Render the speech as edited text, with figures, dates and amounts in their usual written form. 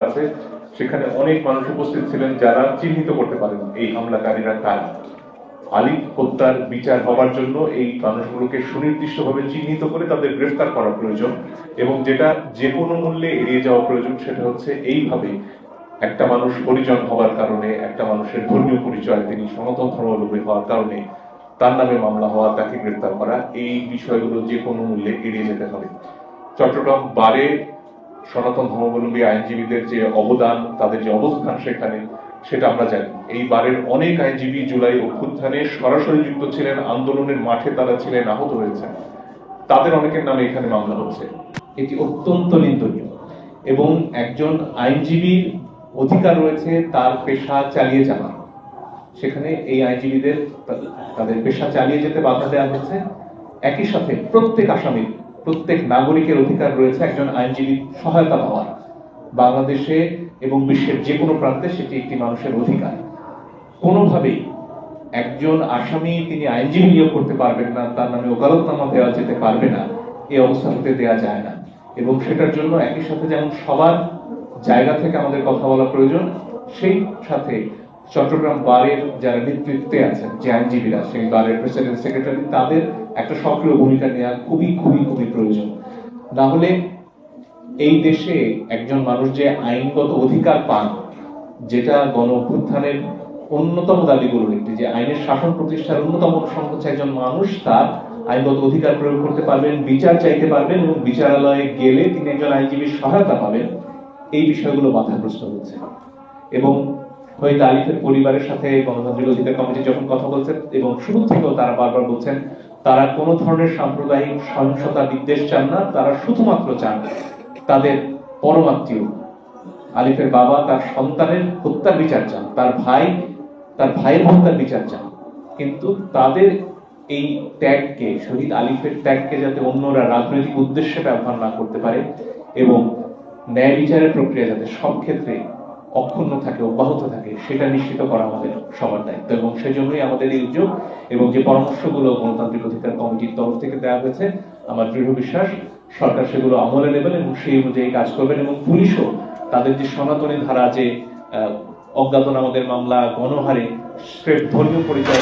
আছে, সেখানে অনেক মানুষ উপস্থিত ছিলেন যারা চিহ্নিত করতে পারেন এই হামলাকারীরা কারা। আলিফ হত্যার বিচার হওয়ার জন্য এই মানুষগুলোকে সুনির্দিষ্টভাবে চিহ্নিত করে তাদের গ্রেফতার করা প্রয়োজন, এবং যেটা যে কোনো মূল্যে এড়িয়ে যাওয়া প্রয়োজন সেটা হচ্ছে এইভাবে একটা মানুষ পরিজন হওয়ার কারণে, একটা মানুষের ধর্মীয় পরিচয়, তিনি সনাতন ধর্মাবলম্বী হওয়ার কারণে তার নামে মামলা হওয়া, তাকে গ্রেফতার করা, এই বিষয়গুলো যে কোনো মূল্যে এড়িয়ে যেতে হবে। চট্টগ্রাম বারে সনাতন ধর্মাবলম্বী আইনজীবীদের যে অবদান, তাদের যে অবস্থান সেখানে, সেটা আমরা জানি। এই বারের অনেক আইনজীবী জুলাই অভ্যুত্থানে সরাসরি যুক্ত ছিলেন, আন্দোলনের মাঠে তারা ছিলেন, আহত হয়েছেন, তাদের অনেকের নামে এখানে মামলা হচ্ছে। এটি অত্যন্ত নিন্দনীয়, এবং একজন আইনজীবীর অধিকার রয়েছে তার পেশা চালিয়ে যাওয়ার। সেখানে এই আইনজীবীদের তাদের পেশা চালিয়ে যেতে বাধা দেওয়া হচ্ছে। একই সাথে প্রত্যেক আসামির, প্রত্যেক নাগরিকের অধিকার রয়েছে একজন আইনজীবীর সহায়তা পাওয়ার। বাংলাদেশে এবং বিশ্বের যে কোনো প্রান্তে সেটি একটি মানুষের অধিকার। কোনোভাবেই একজন আসামি তিনি আইনজীবী নিয়োগ করতে পারবেন না, তার নামে ওকালতনামা দেওয়া যেতে পারবে না, এই অবস্থা হতে দেওয়া যায় না। এবং সেটার জন্য একই সাথে যেমন সবার জায়গা থেকে আমাদের কথা বলা প্রয়োজন, সেই সাথে চট্টগ্রাম বারের যারা নেতৃত্বে আছেন, যে আইনজীবীরা, সেই বারের প্রেসিডেন্ট, সেক্রেটারি, তাদের একটা সক্রিয় ভূমিকা নেওয়া খুবই খুবই খুবই প্রয়োজন। না হলে এই দেশে একজন মানুষ যে আইনগত অধিকার পান, যেটা গণ অভ্যুত্থানের অন্যতম দাবিগুলোর একটি, যে আইনের শাসন প্রতিষ্ঠার অন্যতম সংখ্যা হচ্ছে একজন মানুষ তার আইনগত অধিকার প্রয়োগ করতে পারবেন, বিচার চাইতে পারবেন, এবং বিচারালয়ে গেলে তিনি একজন আইনজীবীর সহায়তা পাবেন। এই বিষয়গুলো বাধাগ্রস্ত হচ্ছে। এবং হয়তো আলিফের পরিবারের সাথে গণতান্ত্রিক অধিকার কমিটি যখন কথা বলছেন, এবং শুরু থেকেও তারা বারবার বলছেন তারা কোনো ধরনের সাম্প্রদায়িক সহিংসতা বিদ্বেষ চান না, তারা শুধুমাত্র চান তাদের পরমাত্মীয় আলিফের বাবা তার সন্তানের হত্যার বিচার চান, তার ভাইয়ের হত্যার বিচার চান। কিন্তু তাদের এই ত্যাগকে, শহীদ আলিফের ত্যাগকে যাতে অন্যরা রাজনৈতিক উদ্দেশ্যে ব্যবহার না করতে পারে, এবং ন্যায় বিচারের প্রক্রিয়া যাতে সব ক্ষেত্রে অক্ষুণ্ণ থাকে, অব্যাহত থাকে, সেটা নিশ্চিত করা আমাদের সবার দায়িত্ব। এবং সেই জন্যই আমাদের এই উদ্যোগ, এবং যে পরামর্শগুলো গণতান্ত্রিক অধিকার কমিটির তরফ থেকে দেওয়া হয়েছে, আমার দৃঢ় বিশ্বাস সরকার সেগুলো আমলে নেবেন এবং সেই অনুযায়ী কাজ করবেন। এবং পুলিশও তাদের যে সনাতনী ধারা, যে অজ্ঞাতনামাদের মামলা, গণহারে ধর্মীয় পরিচয়